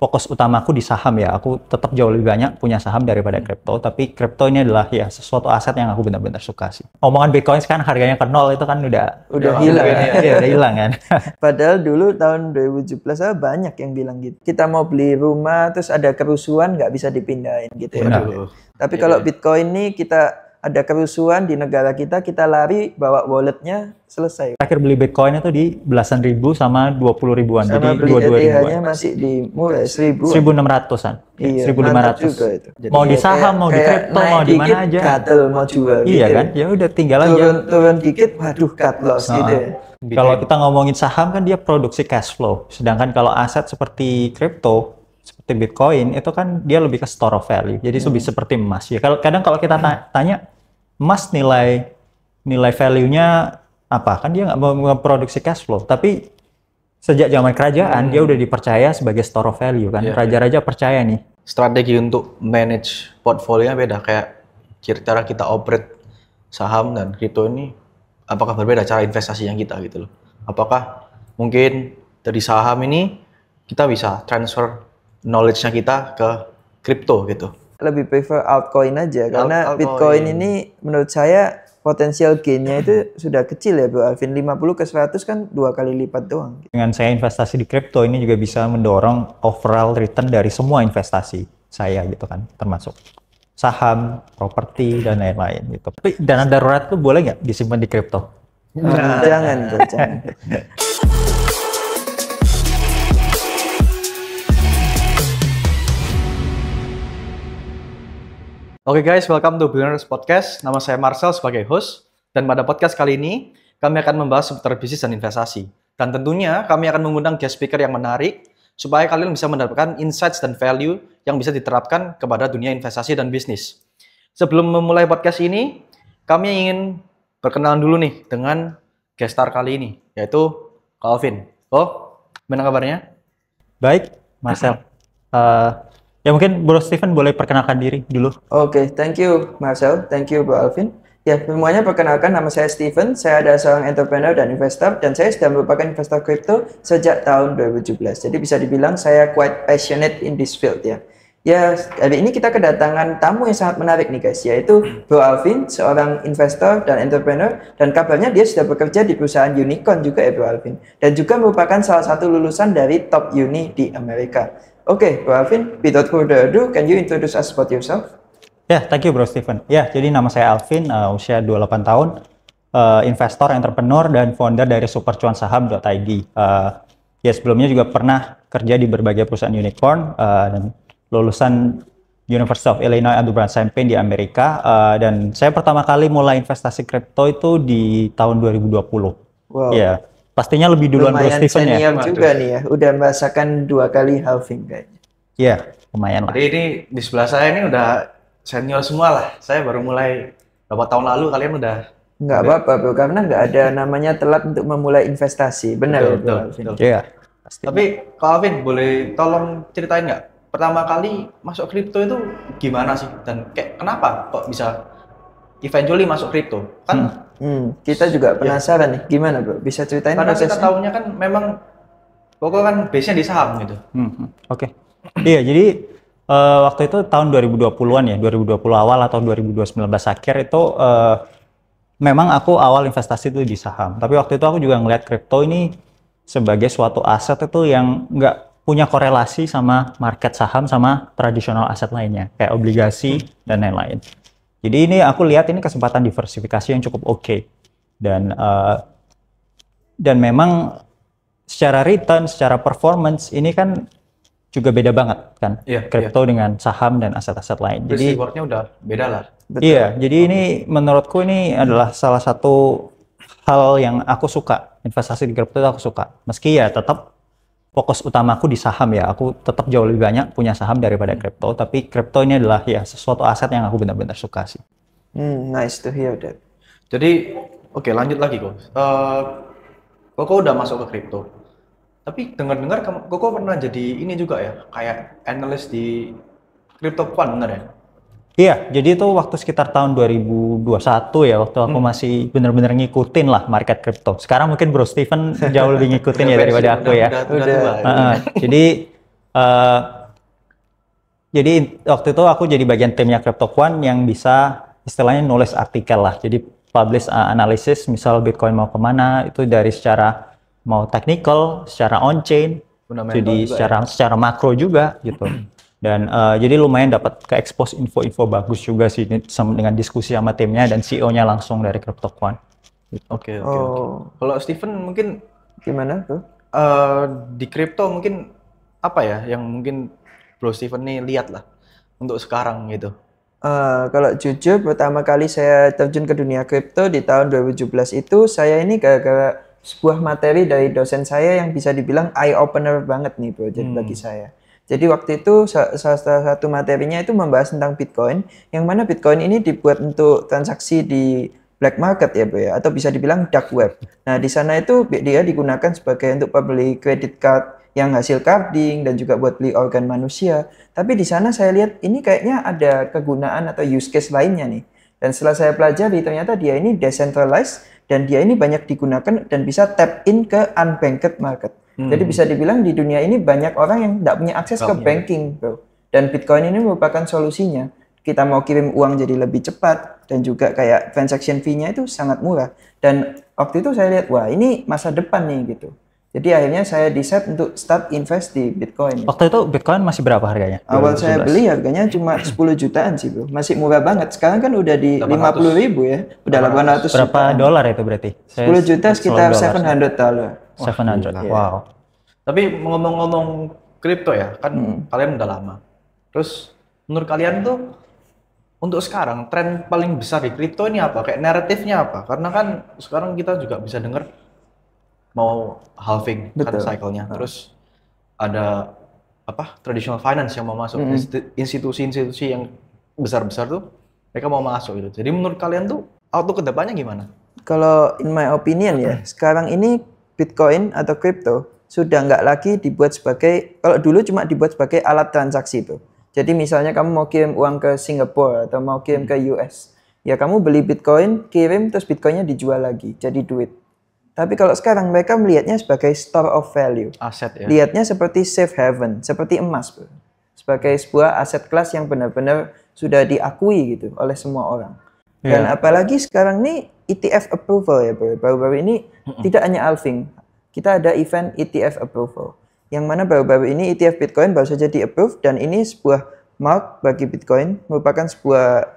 fokus utamaku di saham ya. Aku tetap jauh lebih banyak punya saham daripada kripto. Tapi kripto ini adalah ya sesuatu aset yang aku benar-benar suka sih. Omongan Bitcoin sekarang harganya ke nol itu kan udah hilang. Udah hilang kan. Padahal dulu tahun 2017 banyak yang bilang gitu. Kita mau beli rumah terus ada kerusuhan nggak bisa dipindahin gitu ya. Tapi kalau Bitcoin ini kita ada kerusuhan di negara kita lari bawa walletnya selesai. Terakhir beli Bitcoin itu di belasan ribu sama 20 ribuan. Sama jadi beli 22 ETH-nya masih di murah 1.600-an. Iya, 1.500 juga itu. Mau di saham, mau di kripto, mau di mana aja. Gatel mau jual. Iya gitu. Kan? Ya udah tinggal aja. Turun dikit, waduh cut loss gitu ya. Kalau kita ngomongin saham kan dia produksi cash flow. Sedangkan kalau aset seperti kripto, seperti Bitcoin itu kan dia lebih ke store of value. Jadi lebih seperti emas. Ya kadang kalau kita tanya emas nilai value-nya apa? Kan dia nggak memproduksi cash flow. Tapi sejak zaman kerajaan dia udah dipercaya sebagai store of value kan. Raja-raja percaya nih. Strategi untuk manage portfolio beda, kayak cara kita operate saham dan kripto ini apakah berbeda cara investasi yang kita gitu loh. Apakah mungkin dari saham ini kita bisa transfer knowledge-nya kita ke kripto gitu. Lebih prefer altcoin aja karena Bitcoin ini menurut saya potensial gain-nya itu sudah kecil ya Bro Alvin. 50 ke 100 kan 2 kali lipat doang. Dengan saya investasi di kripto ini juga bisa mendorong overall return dari semua investasi saya gitu kan, termasuk saham, properti dan lain-lain gitu. Tapi dana darurat tuh boleh nggak disimpan di kripto? Jangan tuh, jangan. Oke guys, welcome to Billionaires Podcast. Nama saya Marcel sebagai host. Dan pada podcast kali ini, kami akan membahas seputar bisnis dan investasi. Dan tentunya kami akan mengundang guest speaker yang menarik, supaya kalian bisa mendapatkan insights dan value yang bisa diterapkan kepada dunia investasi dan bisnis. Sebelum memulai podcast ini, kami ingin berkenalan dulu nih dengan guest star kali ini, yaitu Kak Alvin. Gimana kabarnya? Baik, Marcel. Ya mungkin Bro Steven boleh perkenalkan diri dulu. Oke, thank you Marcel, thank you Bro Alvin. Ya, semuanya perkenalkan, nama saya Steven, saya adalah seorang entrepreneur dan investor, dan saya sudah merupakan investor kripto sejak tahun 2017. Jadi bisa dibilang saya quite passionate in this field ya. Ya, hari ini kita kedatangan tamu yang sangat menarik nih guys, yaitu Bro Alvin, seorang investor dan entrepreneur, dan kabarnya dia sudah bekerja di perusahaan unicorn juga ya Bro Alvin, dan juga merupakan salah satu lulusan dari top uni di Amerika. Oke, Bro Alvin, without further ado, can you introduce us about yourself? Ya, thank you Bro Steven. Ya, jadi nama saya Alvin, usia 28 tahun, investor, entrepreneur, dan founder dari supercuansaham.id. Ya, sebelumnya juga pernah kerja di berbagai perusahaan unicorn, dan lulusan University of Illinois Urbana-Champaign di Amerika, dan saya pertama kali mulai investasi kripto itu di tahun 2020. Wow. Ya. Pastinya lebih duluan Bro Steven ya. Lumayan senior juga nih ya, udah merasakan 2 kali halving kayaknya. Iya, lumayan lah. Jadi ini di sebelah saya ini udah senior semua lah. Saya baru mulai beberapa tahun lalu, kalian udah... Nggak apa-apa Bro, karena nggak ada namanya telat untuk memulai investasi. Benar ya Bro Alvin? Iya. Tapi Kak Alvin, boleh tolong ceritain nggak? Pertama kali masuk kripto itu gimana sih? Dan kayak kenapa kok bisa eventually masuk kripto? Kan kita juga penasaran nih, gimana Bro? Bisa ceritain karena prosesnya? kita tahunya kan memang pokoknya kan base-nya di saham gitu. Oke. Iya, jadi waktu itu tahun 2020-an ya, 2020 awal atau 2019 akhir itu memang aku awal investasi itu di saham. Tapi waktu itu aku juga ngeliat kripto ini sebagai suatu aset itu yang nggak punya korelasi sama market saham sama tradisional aset lainnya, kayak obligasi dan lain-lain. Jadi ini aku lihat ini kesempatan diversifikasi yang cukup oke. Dan memang secara return, secara performance ini kan juga beda banget kan, kripto dengan saham dan aset-aset lain. Jadi rewardnya udah beda lah. Betul. Iya, jadi ini menurutku ini adalah salah satu hal yang aku suka, investasi di kripto itu aku suka. Meski ya tetap fokus utamaku di saham ya, aku tetap jauh lebih banyak punya saham daripada kripto, tapi kripto ini adalah ya sesuatu aset yang aku benar-benar suka sih. Nice to hear that. Jadi, oke, lanjut lagi kok. Koko udah masuk ke kripto. Tapi dengar-dengar Koko pernah jadi ini juga ya, kayak analis di CryptoQuant, bener ya? Iya, jadi itu waktu sekitar tahun 2021 ya, waktu aku masih benar-benar ngikutin lah market kripto. Sekarang mungkin Bro Steven jauh lebih ngikutin ya daripada aku ya. Udah. Jadi Eh, jadi waktu itu aku jadi bagian timnya CryptoQuant yang bisa istilahnya nulis artikel lah. Jadi publish analysis, misal Bitcoin mau kemana, itu dari secara mau technical, secara on-chain, Fundamental jadi juga secara makro juga gitu. Dan jadi lumayan dapat ke expose info-info bagus juga sih dengan diskusi sama timnya dan CEO-nya langsung dari CryptoQuant. Oke. Oh, Kalau Steven mungkin gimana tuh? di kripto mungkin apa ya yang mungkin Bro Steven nih lihat lah untuk sekarang gitu. Kalau jujur, pertama kali saya terjun ke dunia kripto di tahun 2017 itu, saya ini gara-gara sebuah materi dari dosen saya yang bisa dibilang eye opener banget nih bro, jadi bagi saya. Jadi waktu itu salah satu materinya itu membahas tentang Bitcoin, yang mana Bitcoin ini dibuat untuk transaksi di black market ya bro ya, atau bisa dibilang dark web. Nah di sana itu dia digunakan sebagai untuk pembeli credit card yang hasil carding dan juga buat beli organ manusia. Tapi di sana saya lihat ini kayaknya ada kegunaan atau use case lainnya nih. Dan setelah saya pelajari ternyata dia ini decentralized dan dia ini banyak digunakan dan bisa tap in ke unbanked market. Jadi bisa dibilang di dunia ini banyak orang yang tidak punya akses ke banking, bro. Dan Bitcoin ini merupakan solusinya. Kita mau kirim uang jadi lebih cepat dan juga kayak transaction fee-nya itu sangat murah. Dan waktu itu saya lihat, wah ini masa depan nih gitu. Jadi akhirnya saya decide untuk start invest di Bitcoin. Waktu itu Bitcoin masih berapa harganya? Awal saya beli harganya cuma 10 jutaan sih bro, masih murah banget. Sekarang kan udah di 50.000 ya, udah 800 Berapa jutaan. dolar itu berarti? 10 juta sekitar $700. 700, wow. Tapi ngomong-ngomong kripto ya, kan kalian udah lama. Terus menurut kalian tuh untuk sekarang tren paling besar di kripto ini apa? Kayak naratifnya apa? Karena kan sekarang kita juga bisa dengar mau halving kan cycle-nya. Terus ada apa? Traditional finance yang mau masuk, institusi-institusi yang besar-besar tuh mereka mau masuk gitu. Jadi menurut kalian tuh outlook ke depannya gimana? Kalau in my opinion ya, sekarang ini Bitcoin atau crypto sudah nggak lagi dibuat sebagai, kalau dulu cuma dibuat sebagai alat transaksi tuh. Jadi misalnya kamu mau kirim uang ke Singapura atau mau kirim ke US, ya kamu beli Bitcoin, kirim, terus Bitcoinnya dijual lagi, jadi duit. Tapi kalau sekarang mereka melihatnya sebagai store of value. Aset ya. Lihatnya seperti safe haven, seperti emas, bro. Sebagai sebuah aset kelas yang benar-benar sudah diakui gitu oleh semua orang. Dan apalagi sekarang nih ETF approval ya, bro. Baru-baru ini tidak hanya halving, kita ada event ETF approval. Yang mana baru-baru ini ETF Bitcoin baru saja di-approve dan ini sebuah mark bagi Bitcoin, merupakan sebuah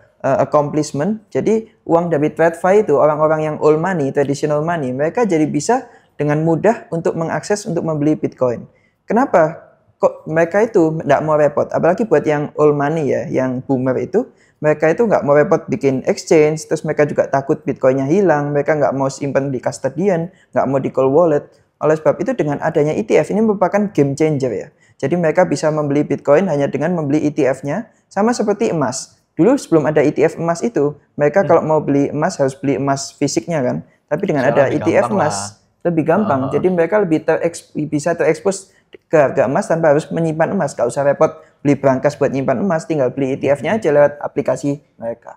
accomplishment. Jadi uang dari TradFi itu orang-orang yang old money, traditional money, mereka jadi bisa dengan mudah untuk mengakses untuk membeli Bitcoin. Kenapa? Kok mereka itu nggak mau repot? Apalagi buat yang old money ya, yang boomer itu, mereka itu nggak mau repot bikin exchange, terus mereka juga takut Bitcoinnya hilang, mereka nggak mau simpan di custodian, nggak mau di cold wallet. Oleh sebab itu dengan adanya ETF ini merupakan game changer ya. Jadi mereka bisa membeli Bitcoin hanya dengan membeli ETF-nya, sama seperti emas. Dulu sebelum ada ETF emas itu, mereka kalau mau beli emas harus beli emas fisiknya kan. Tapi dengan ada ETF emas, lebih gampang. Jadi mereka lebih bisa terekspos ke harga emas tanpa harus menyimpan emas. Gak usah repot beli berangkas buat nyimpan emas, tinggal beli ETF-nya aja lewat aplikasi mereka.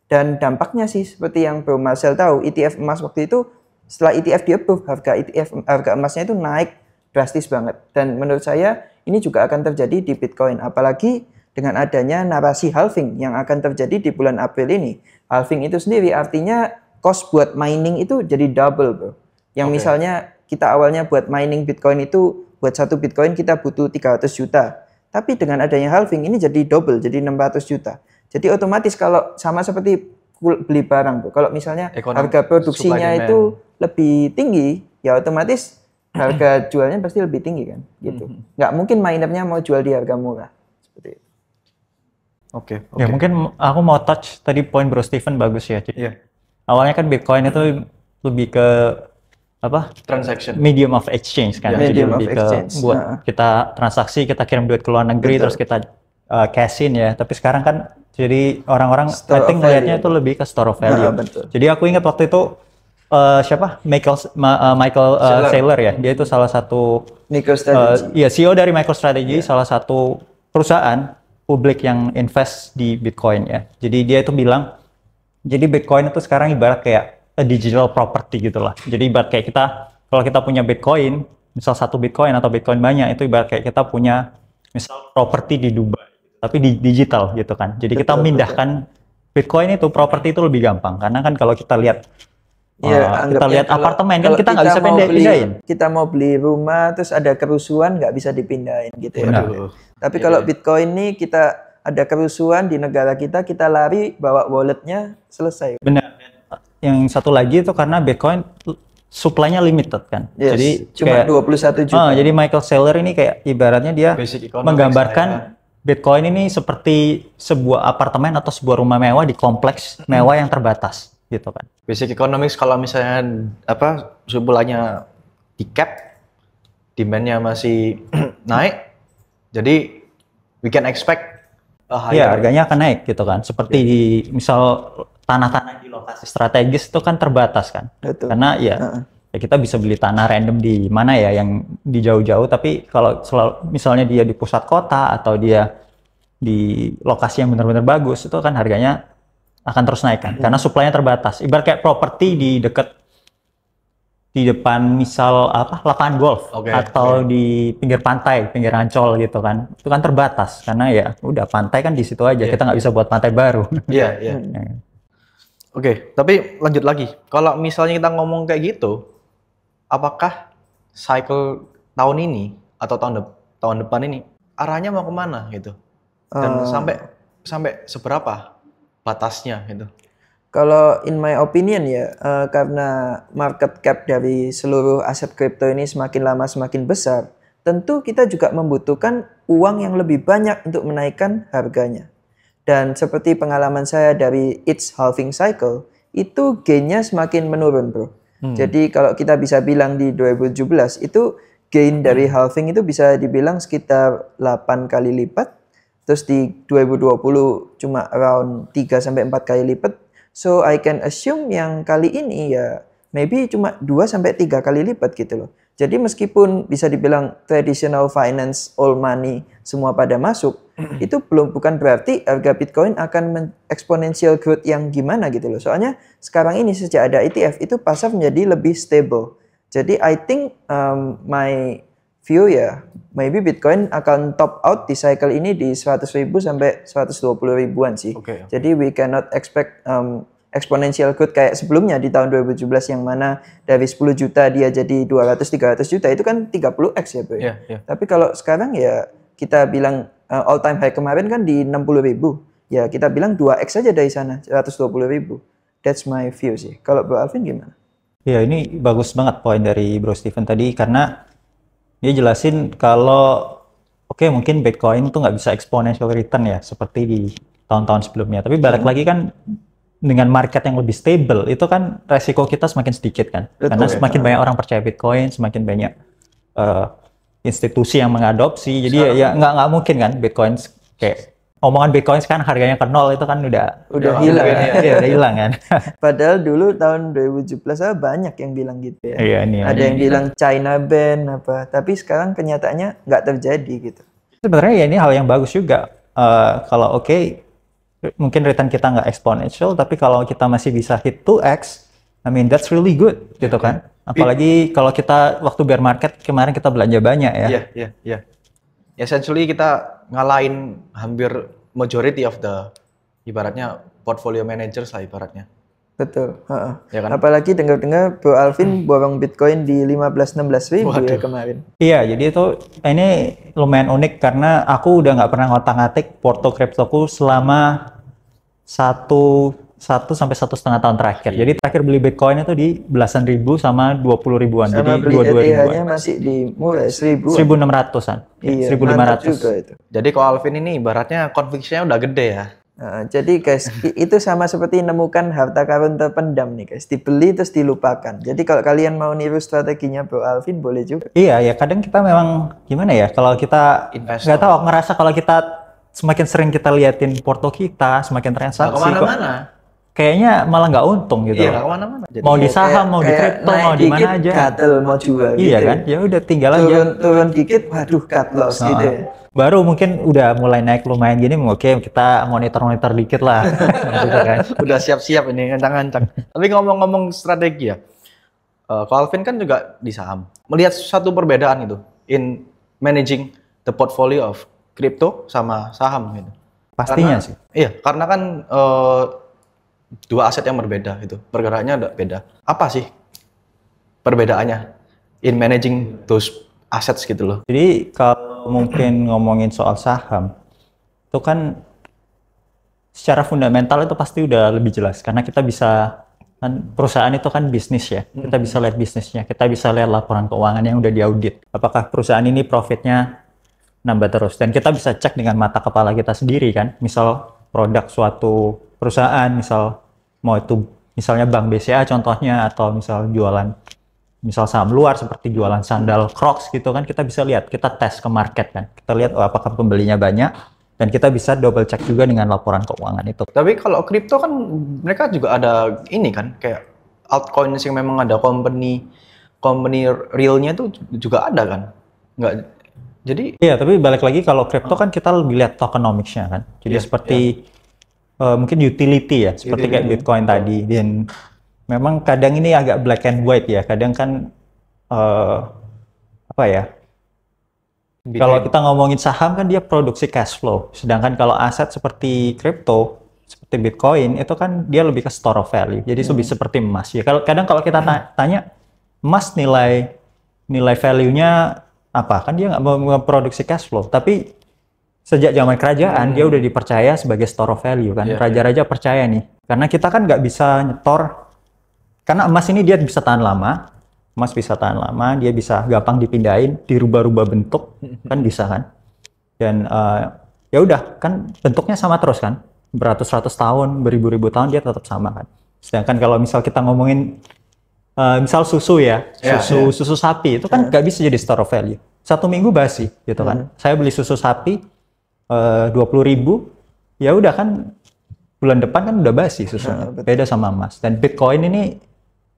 Dan dampaknya sih seperti yang Bro Marcel tahu, ETF emas waktu itu setelah ETF di-approve, harga emasnya itu naik drastis banget. Dan menurut saya ini juga akan terjadi di Bitcoin. Apalagi dengan adanya narasi halving yang akan terjadi di bulan April ini. Halving itu sendiri artinya cost buat mining itu jadi double, bro. Yang misalnya kita awalnya buat mining Bitcoin itu, buat satu Bitcoin kita butuh 300 juta. Tapi dengan adanya halving ini jadi double, jadi 600 juta. Jadi otomatis kalau sama seperti beli barang, bro. Kalau misalnya harga produksinya itu lebih tinggi, ya otomatis harga jualnya pasti lebih tinggi kan, gitu. Nggak mungkin minernya mau jual di harga murah. Seperti itu. Oke. Ya mungkin aku mau touch tadi poin Bro Steven bagus ya. Iya. Awalnya kan Bitcoin itu lebih ke apa? Transaction. Medium of exchange kan. Jadi Medium of lebih ke exchange. buat kita transaksi, kita kirim duit ke luar negeri, terus kita cash in ya. Tapi sekarang kan jadi orang-orang I think melihatnya itu lebih ke store of value. Jadi aku ingat waktu itu siapa? Michael Saylor ya. Dia itu salah satu CEO dari MicroStrategy, salah satu perusahaan publik yang invest di Bitcoin ya. Jadi dia itu bilang, jadi Bitcoin itu sekarang ibarat kayak a digital property gitu lah. Jadi ibarat kayak kita, kalau kita punya Bitcoin, misal satu Bitcoin atau Bitcoin banyak, itu ibarat kayak kita punya misal properti di Dubai, tapi di digital gitu kan. Jadi kita Betul, memindahkan Bitcoin itu, properti itu lebih gampang. Karena kan kalau kita lihat kita Anggapnya lihat apartemen kan kalau kita nggak bisa mau pindahin. kita mau beli rumah terus ada kerusuhan nggak bisa dipindahin gitu ya. Benar. Aduh. Tapi kalau Bitcoin nih kita ada kerusuhan di negara kita lari bawa walletnya selesai. Benar. Yang satu lagi itu karena Bitcoin supply-nya limited kan. Yes, Jadi cuma kayak 21 juta. jadi Michael Saylor ini kayak ibaratnya dia Basic economics menggambarkan lah Bitcoin ini seperti sebuah apartemen atau sebuah rumah mewah di kompleks mewah yang terbatas gitu kan. Basic economics kalau misalnya supply-nya di cap, demand-nya masih naik, jadi we can expect a Iya, higher. harganya akan naik gitu kan. Seperti di misal tanah-tanah di lokasi strategis itu kan terbatas kan. Betul. Karena ya kita bisa beli tanah random di mana ya yang di jauh-jauh, tapi kalau misalnya dia di pusat kota atau dia di lokasi yang benar-benar bagus itu kan harganya akan terus naik kan. Karena supply-nya terbatas. Ibarat kayak properti di depan misal lapangan golf atau di pinggir pantai, pinggir Ancol gitu kan. Itu kan terbatas karena ya udah pantai kan di situ aja. Kita nggak bisa buat pantai baru. Iya, iya. Oke, tapi lanjut lagi. Kalau misalnya kita ngomong kayak gitu, apakah cycle tahun ini atau tahun depan ini arahnya mau kemana gitu? Dan sampai seberapa batasnya gitu? Kalau in my opinion ya, karena market cap dari seluruh aset kripto ini semakin lama semakin besar, tentu kita juga membutuhkan uang yang lebih banyak untuk menaikkan harganya. Dan seperti pengalaman saya dari each halving cycle, itu gainnya semakin menurun bro. Jadi kalau kita bisa bilang di 2017, itu gain dari halving itu bisa dibilang sekitar 8 kali lipat. Terus di 2020 cuma around 3-4 kali lipat. So I can assume yang kali ini ya maybe cuma 2-3 kali lipat gitu loh. Jadi meskipun bisa dibilang traditional finance, all money, semua pada masuk, itu bukan berarti harga Bitcoin akan exponential growth yang gimana gitu loh. Soalnya sekarang ini sejak ada ETF itu pasar menjadi lebih stable. Jadi I think my view ya maybe Bitcoin akan top out di cycle ini di 100.000 sampai 120.000-an sih. Okay. Jadi we cannot expect exponential growth kayak sebelumnya di tahun 2017 yang mana dari 10 juta dia jadi 200-300 juta itu kan 30x ya bro. Yeah. Tapi kalau sekarang ya kita bilang all time high kemarin kan di 60.000. Ya kita bilang 2x aja dari sana 120.000. That's my view sih. Kalau Bro Alvin gimana? Ya ini bagus banget poin dari Bro Steven tadi karena dia jelasin kalau mungkin Bitcoin itu nggak bisa exponential return ya seperti di tahun-tahun sebelumnya. Tapi balik lagi kan dengan market yang lebih stable itu kan resiko kita semakin sedikit kan. Betul, karena semakin banyak orang percaya Bitcoin, semakin banyak institusi yang mengadopsi. Jadi ya nggak mungkin kan Bitcoin kayak omongan Bitcoin sekarang harganya ke nol itu kan udah hilang. Udah hilang kan. Padahal dulu tahun 2017 banyak yang bilang gitu ya. Iya, Ada yang bilang China ban apa, tapi sekarang kenyataannya nggak terjadi gitu. Sebenarnya ya ini hal yang bagus juga. Kalau mungkin return kita nggak exponential, tapi kalau kita masih bisa hit 2x, I mean that's really good gitu kan. Apalagi kalau kita waktu bear market kemarin kita belanja banyak ya. Iya. Essentially kita ngalahin hampir majority of the ibaratnya portfolio managers lah ibaratnya. Betul. Ya kan? Apalagi dengar-dengar Bro Alvin borong Bitcoin di 15-16 ribu ya kemarin. Iya, jadi ini lumayan unik karena aku udah nggak pernah ngotak-ngatik porto kriptoku selama 1,5 tahun terakhir. Jadi terakhir beli Bitcoin itu di belasan ribu sama 20.000-an. Sama Jadi beli 22 ribuan. ETH-nya masih di murah 1.000. 1.600-an. Iya, 1.500. mantap juga itu. Jadi kalau Alvin ini ibaratnya conviction-nya udah gede ya. Jadi guys, itu sama seperti menemukan harta karun terpendam nih guys. Dibeli terus dilupakan. Jadi kalau kalian mau niru strateginya Bro Alvin boleh juga. Iya, ya kadang kita memang gimana ya, kalau kita Investor. nggak tahu, aku ngerasa kalau kita semakin sering kita liatin porto kita, semakin transaksi, Nggak kemana-mana. kayaknya malah nggak untung gitu. Iya, nggak kemana-mana. Jadi, Mau di saham, mau di Kayak kripto, naik mau di mana dikit, aja. gatel mau jual Iya gitu. kan, ya udah tinggal aja. Turun dikit, waduh cut loss gitu ya. Baru mungkin udah mulai naik lumayan gini, oke kita monitor dikit lah. Gitu kan. udah siap-siap ini ngancang-ngancang. Tapi ngomong-ngomong strategi ya, kalau Alvin kan juga di saham. Melihat satu perbedaan itu in managing the portfolio of kripto sama saham gitu. Pastinya Karena- sih. Iya, karena kan dua aset yang berbeda gitu, bergeraknya udah beda. Apa sih perbedaannya in managing those assets gitu loh? Jadi kalau mungkin ngomongin soal saham, itu kan secara fundamental itu pasti udah lebih jelas karena kita bisa kan perusahaan itu kan bisnis ya. Kita bisa lihat bisnisnya, kita bisa lihat laporan keuangan yang udah diaudit. Apakah perusahaan ini profitnya nambah terus dan kita bisa cek dengan mata kepala kita sendiri kan. Misal produk suatu perusahaan, misal mau itu misalnya Bank BCA contohnya atau misal jualan misal saham luar seperti jualan sandal Crocs gitu kan kita bisa lihat, kita tes ke market kan. Kita lihat oh, apakah pembelinya banyak dan kita bisa double check juga dengan laporan keuangan itu. Tapi kalau kripto kan mereka juga ada ini kan kayak altcoins yang memang ada company realnya tuh juga ada kan? Nggak, jadi Iya, tapi balik lagi kalau kripto kan kita lebih lihat tokenomics-nya kan. Jadi Iya, seperti mungkin utility ya, seperti kayak Bitcoin tadi. Dan memang kadang ini agak black and white ya. Kadang kan apa ya? Kalau kita ngomongin saham kan dia produksi cash flow. Sedangkan kalau aset seperti kripto, seperti Bitcoin itu kan dia lebih ke store of value. Jadi lebih seperti emas. Ya kalau kadang kalau kita tanya emas nilai value-nya apa? Kan dia nggak memproduksi cash flow. Tapi sejak zaman kerajaan dia udah dipercaya sebagai store of value kan. Raja-raja percaya nih. Karena kita kan nggak bisa nyetor. Karena emas ini dia bisa tahan lama. Emas bisa tahan lama, dia bisa gampang dipindahin, dirubah-rubah bentuk, kan bisa kan. Dan ya udah kan bentuknya sama terus kan. Beratus-ratus tahun, beribu-ribu tahun dia tetap sama kan. Sedangkan kalau misal kita ngomongin misal susu ya, susu sapi itu kan nggak bisa jadi store of value. 1 minggu basi gitu kan. Saya beli susu sapi 20.000, ya udah kan bulan depan kan udah basi susunya. Beda sama emas. Dan Bitcoin ini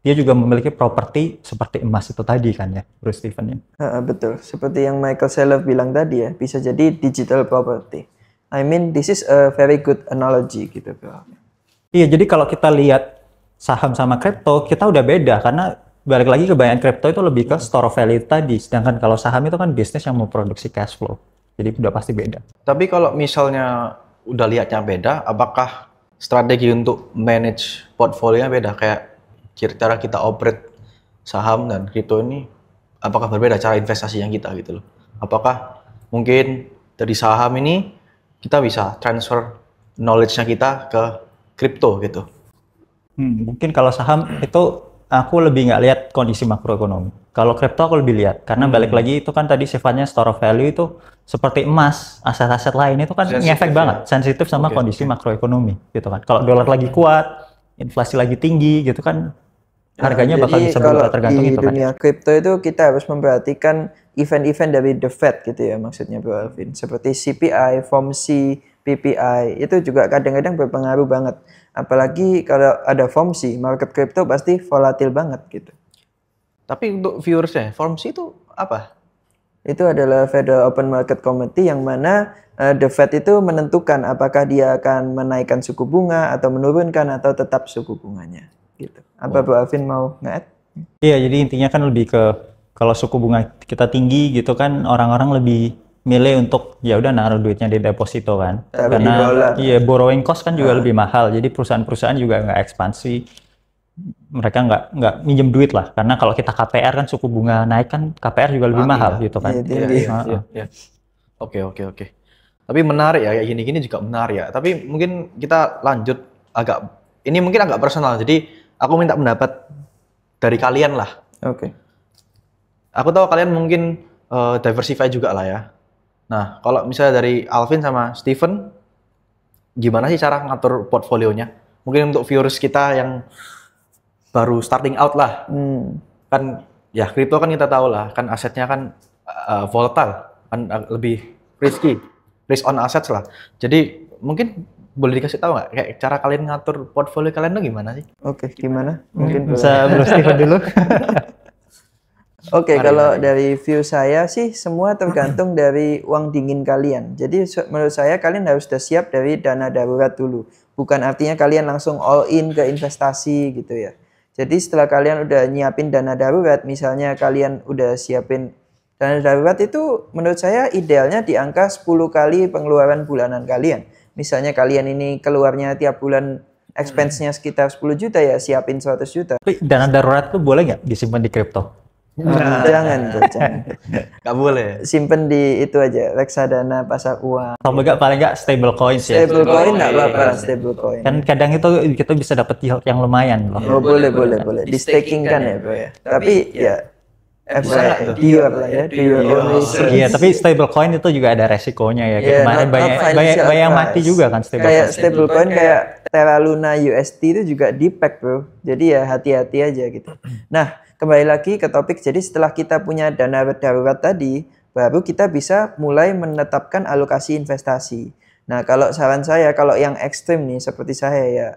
dia juga memiliki properti seperti emas itu tadi kan ya, Bro Steven ya. Betul, seperti yang Michael Saylor bilang tadi ya, bisa jadi digital property. I mean, this is a very good analogy gitu, bro. Iya, jadi kalau kita lihat saham sama kripto, kita udah beda karena balik lagi kebanyakan kripto itu lebih ke store of value tadi, sedangkan kalau saham itu kan bisnis yang memproduksi cash flow. Jadi udah pasti beda. Tapi kalau misalnya udah lihatnya beda, apakah strategi untuk manage portfolio beda? Kayak cara kita operate saham dan kripto ini, apakah berbeda cara investasi yang kita gitu loh? Apakah mungkin dari saham ini kita bisa transfer knowledge-nya kita ke kripto gitu? Mungkin kalau saham itu aku lebih nggak lihat kondisi makroekonomi. Kalau kripto aku lebih lihat, karena balik lagi itu kan tadi sifatnya store of value itu seperti emas, aset-aset lain itu kan ngefek banget, sensitif sama kondisi makroekonomi gitu kan. Kalau dolar lagi kuat, inflasi lagi tinggi gitu kan, harganya bakal Jadi bisa kalau berubah tergantung di itu kan. dunia kripto itu kita harus memperhatikan event-event dari the Fed gitu ya maksudnya Bro Alvin. Seperti CPI, FOMC, PPI itu juga kadang-kadang berpengaruh banget. Apalagi kalau ada FOMC, market kripto pasti volatil banget gitu. Tapi untuk viewersnya, FOMC itu apa? Itu adalah Federal Open Market Committee yang mana the Fed itu menentukan apakah dia akan menaikkan suku bunga atau menurunkan atau tetap suku bunganya gitu. Apa Bro Alvin mau nge-add? Iya, jadi intinya kan lebih ke kalau suku bunga kita tinggi gitu kan orang-orang lebih milih untuk ya udah naruh duitnya di deposito kan. Taruh di Karena dolar. iya borrowing cost kan juga lebih mahal. Jadi perusahaan-perusahaan juga nggak ekspansi. Mereka nggak minjem duit lah. Karena kalau kita KPR kan suku bunga naik kan KPR juga lebih mahal gitu kan. Iya, tinggi. Iya. Oke. Tapi menarik ya, kayak gini-gini juga menarik ya. Tapi mungkin kita lanjut ini mungkin agak personal. Jadi aku minta pendapat dari kalian lah. Oke. Aku tahu kalian mungkin diversify juga lah ya. Nah, kalau misalnya dari Alvin sama Steven, gimana sih cara ngatur portfolionya? Mungkin untuk viewers kita yang baru starting out lah. Kan ya kripto kan kita tahu lah, kan asetnya kan volatile, kan lebih risky, risk on assets lah. Jadi mungkin boleh dikasih tahu nggak kayak cara kalian ngatur portfolio kalian tuh gimana sih? Oke, gimana? Mungkin Bisa Bro Steven dulu. Oke, kalau dari view saya sih semua tergantung dari uang dingin kalian. Jadi menurut saya kalian harus sudah siap dari dana darurat dulu. Bukan artinya kalian langsung all in ke investasi gitu ya. Jadi setelah kalian udah nyiapin dana darurat, misalnya kalian udah siapin Dana darurat itu menurut saya idealnya di angka 10 kali pengeluaran bulanan kalian. Misalnya kalian ini keluarnya tiap bulan expense-nya sekitar 10 juta ya siapin 100 juta. Tapi dana darurat tuh boleh nggak disimpan di kripto? Jangan tuh, jangan. Nggak boleh. Simpen di itu aja, reksadana pasar uang. Atau enggak paling nggak stable coins ya? Stable coin nggak Iya, apa-apa, iya. stable coin. Kan kadang itu kita bisa dapat yield yang lumayan loh. Oh boleh. Di staking kan ya bro ya. Tapi ya Bisa nggak tuh? Dior lah ya, do your own research. Iya, tapi stable coin itu juga ada resikonya ya. Yeah, Kemarin not banyak financial yang advice. mati juga kan stable Kayak coin. stable coin kayak Terra Luna USD itu juga di-pack bro. Jadi ya hati-hati aja gitu. Nah, kembali lagi ke topik. Jadi setelah kita punya dana darurat tadi, baru kita bisa mulai menetapkan alokasi investasi. Nah, kalau saran saya, kalau yang ekstrim nih seperti saya ya,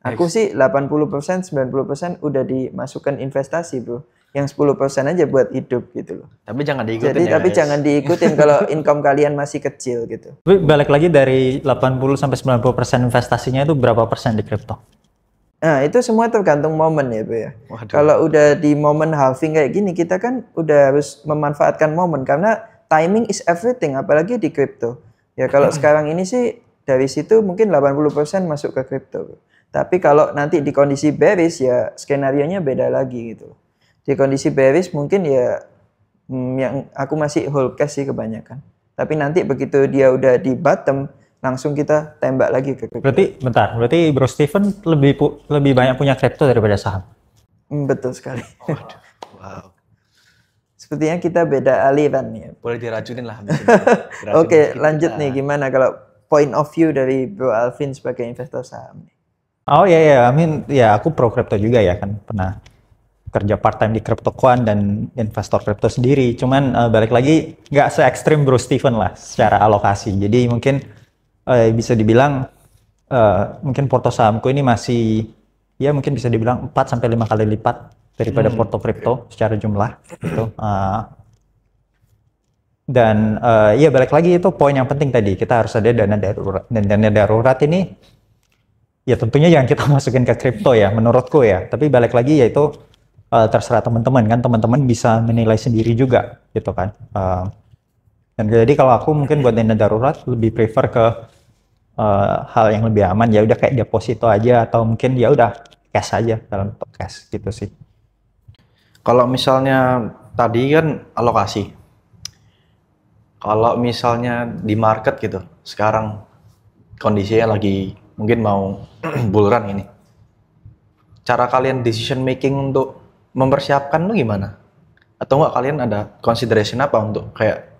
aku sih 80%, 90% udah dimasukkan investasi bro. Yang 10% aja buat hidup gitu loh. Tapi jangan diikutin Jadi ya, tapi guys. jangan diikutin kalau income kalian masih kecil gitu. Tapi balik lagi dari 80-90% investasinya itu berapa persen di kripto? Nah, itu semua tergantung momen ya, Bro ya. Waduh. Kalau udah di momen halving kayak gini, kita kan udah harus memanfaatkan momen karena timing is everything, apalagi di kripto. Ya kalau sekarang ini sih dari situ mungkin 80% masuk ke kripto, Bro. Tapi kalau nanti di kondisi bearish ya skenarionya beda lagi gitu. Di kondisi bearish mungkin ya yang aku masih hold cash sih kebanyakan. Tapi nanti begitu dia udah di bottom, langsung kita tembak lagi ke kripto. Berarti Bro Steven lebih banyak punya kripto daripada saham. Betul sekali. Waduh. Wow. Sepertinya kita beda aliran nih. Boleh diracunin lah. habis ini. Diracunin Oke, sedikit lanjut lah. nih. Gimana kalau point of view dari Bro Alvin sebagai investor saham? Oh iya, ya aku pro kripto juga ya kan, pernah kerja part time di CryptoQuant dan investor kripto sendiri. Cuman balik lagi nggak se ekstrim Bro Steven lah secara alokasi. Jadi mungkin bisa dibilang mungkin porto sahamku ini masih ya mungkin bisa dibilang 4 sampai 5 kali lipat daripada porto kripto secara jumlah gitu. Dan ya balik lagi itu poin yang penting tadi, kita harus ada dana darurat. Dan dana darurat ini ya tentunya jangan kita masukin ke kripto ya menurutku ya. Tapi balik lagi yaitu terserah teman-teman kan, teman-teman bisa menilai sendiri juga gitu kan. Dan jadi kalau aku mungkin buat dana darurat lebih prefer ke hal yang lebih aman, ya udah kayak deposito aja atau mungkin ya udah cash aja dalam bentuk cash gitu sih. Kalau misalnya tadi kan alokasi. Kalau misalnya di market gitu, sekarang kondisinya lagi mungkin mau bull run ini. Cara kalian decision making untuk mempersiapkan tuh gimana? Atau enggak kalian ada consideration apa untuk kayak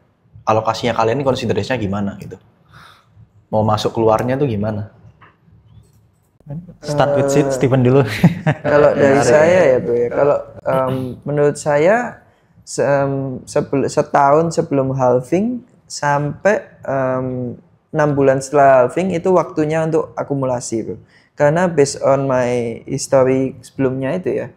alokasinya kalian ini consideration-nya gimana gitu? Mau masuk keluarnya tuh gimana? Start with Steven dulu. Kalau dari saya ya Bro ya, kalau menurut saya setahun sebelum halving sampai 6 bulan setelah halving itu waktunya untuk akumulasi Bro. Karena based on my history sebelumnya itu ya,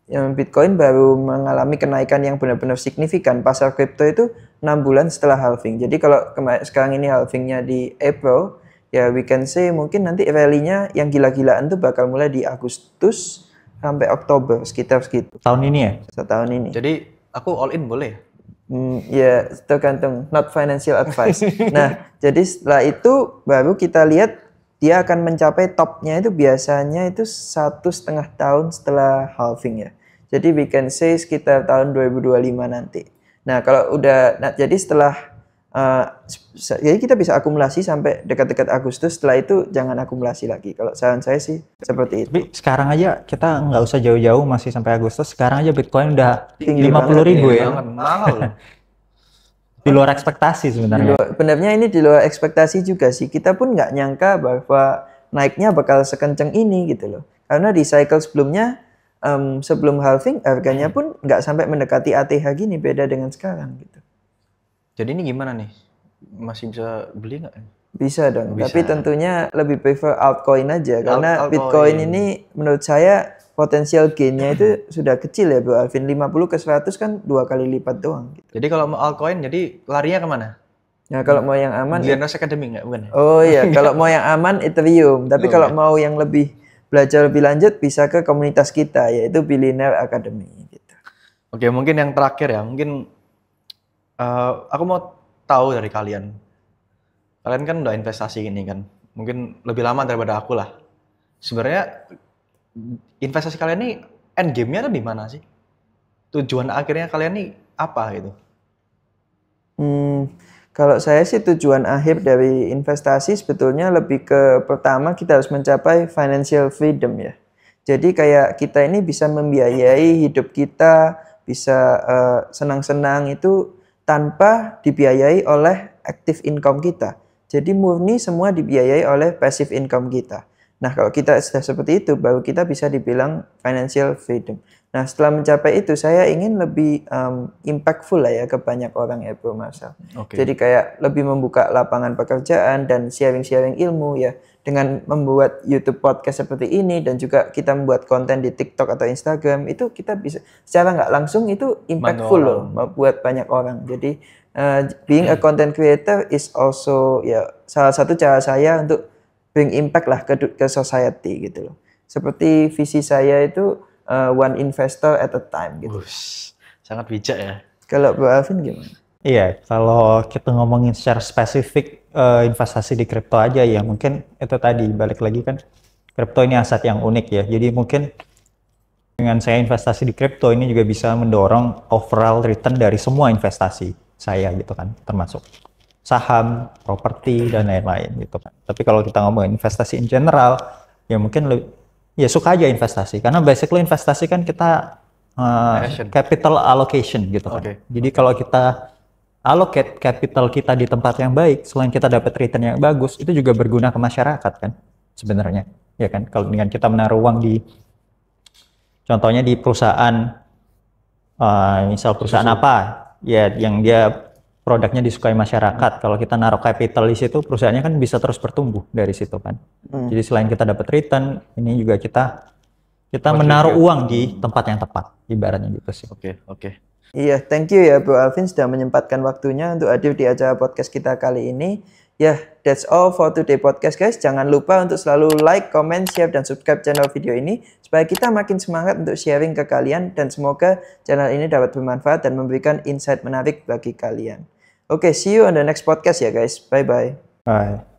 yang Bitcoin baru mengalami kenaikan yang benar-benar signifikan. Pasar kripto itu 6 bulan setelah halving. Jadi kalau sekarang ini halvingnya di April, ya we can say mungkin nanti rally-nya yang gila-gilaan tuh bakal mulai di Agustus sampai Oktober, sekitar segitu. Tahun ini ya? Setahun ini. Jadi aku all in boleh? Ya tergantung, not financial advice. Nah, jadi setelah itu baru kita lihat dia akan mencapai topnya itu biasanya itu 1,5 tahun setelah halving ya. Jadi we can say sekitar tahun 2025 nanti. Nah kalau udah, jadi setelah, jadi kita bisa akumulasi sampai dekat-dekat Agustus. Setelah itu jangan akumulasi lagi. Kalau saran saya sih seperti itu. Tapi sekarang aja kita nggak usah jauh-jauh masih sampai Agustus. Sekarang aja Bitcoin udah Tinggi 50.000 ya. Jangan mahal loh. Di luar ekspektasi sebenarnya. Benernya ini di luar ekspektasi juga sih. Kita pun nggak nyangka bahwa naiknya bakal sekenceng ini gitu loh. Karena di cycle sebelumnya, sebelum halving harganya pun nggak sampai mendekati ATH gini, beda dengan sekarang gitu. Jadi ini gimana nih? Masih bisa beli nggak? Bisa dong, Bisa. tapi tentunya lebih prefer altcoin aja. Karena Altcoin. Bitcoin ini menurut saya potensial gainnya itu sudah kecil ya Bro Alvin. 50 ke 100 kan 2 kali lipat doang gitu. Jadi kalau mau altcoin, jadi larinya kemana? Nah kalau mau yang aman, Billionaires Academy nggak? Bukan ya? oh iya, kalau mau yang aman Ethereum. Tapi kalau mau yang lebih belajar lebih lanjut bisa ke komunitas kita yaitu Billionaire Academy gitu. Oke, mungkin yang terakhir ya, mungkin Aku mau tahu dari kalian. Kalian kan udah investasi ini kan, mungkin lebih lama daripada aku lah. Sebenarnya investasi kalian nih end game-nya tuh di mana sih? Tujuan akhirnya kalian nih apa gitu? Kalau saya sih tujuan akhir dari investasi sebetulnya lebih ke pertama kita harus mencapai financial freedom ya. Jadi kayak kita ini bisa membiayai hidup kita, bisa senang-senang itu tanpa dibiayai oleh active income kita. Jadi murni semua dibiayai oleh passive income kita. Nah, kalau kita sudah seperti itu, baru kita bisa dibilang financial freedom. Nah, setelah mencapai itu, saya ingin lebih impactful lah ya ke banyak orang ya, Bro Marcel. Oke. Jadi kayak lebih membuka lapangan pekerjaan dan sharing-sharing ilmu ya. Dengan membuat YouTube podcast seperti ini dan juga kita membuat konten di TikTok atau Instagram, itu kita bisa secara nggak langsung itu impactful loh buat banyak orang. Jadi being a content creator is also ya salah satu cara saya untuk bring impact lah ke society gitu loh. Seperti visi saya itu one investor at a time gitu. Sangat bijak ya. Kalau Bro Alvin gimana? Iya, kalau kita ngomongin secara spesifik investasi di kripto aja ya, mungkin itu tadi balik lagi kan, kripto ini aset yang unik ya. Jadi mungkin dengan saya investasi di kripto ini juga bisa mendorong overall return dari semua investasi saya gitu kan, termasuk saham, properti dan lain-lain gitu kan. Tapi kalau kita ngomongin investasi in general, ya mungkin ya suka aja investasi karena basically investasi kan kita capital allocation gitu kan. Jadi kalau kita allocate capital kita di tempat yang baik, selain kita dapat return yang bagus, itu juga berguna ke masyarakat kan sebenarnya. Ya kan, kalau dengan kita menaruh uang di contohnya di perusahaan misal perusahaan apa ya yang dia produknya disukai masyarakat. Kalau kita naruh capital di situ, perusahaannya kan bisa terus bertumbuh dari situ kan. Jadi selain kita dapat return, ini juga kita menaruh uang di tempat yang tepat, ibaratnya gitu sih. Oke. Iya, thank you ya Bro Alvin sudah menyempatkan waktunya untuk hadir di acara podcast kita kali ini. Ya, that's all for today podcast guys. Jangan lupa untuk selalu like, comment, share, dan subscribe channel video ini supaya kita makin semangat untuk sharing ke kalian dan semoga channel ini dapat bermanfaat dan memberikan insight menarik bagi kalian. Oke, see you on the next podcast ya guys. Bye-bye. Bye.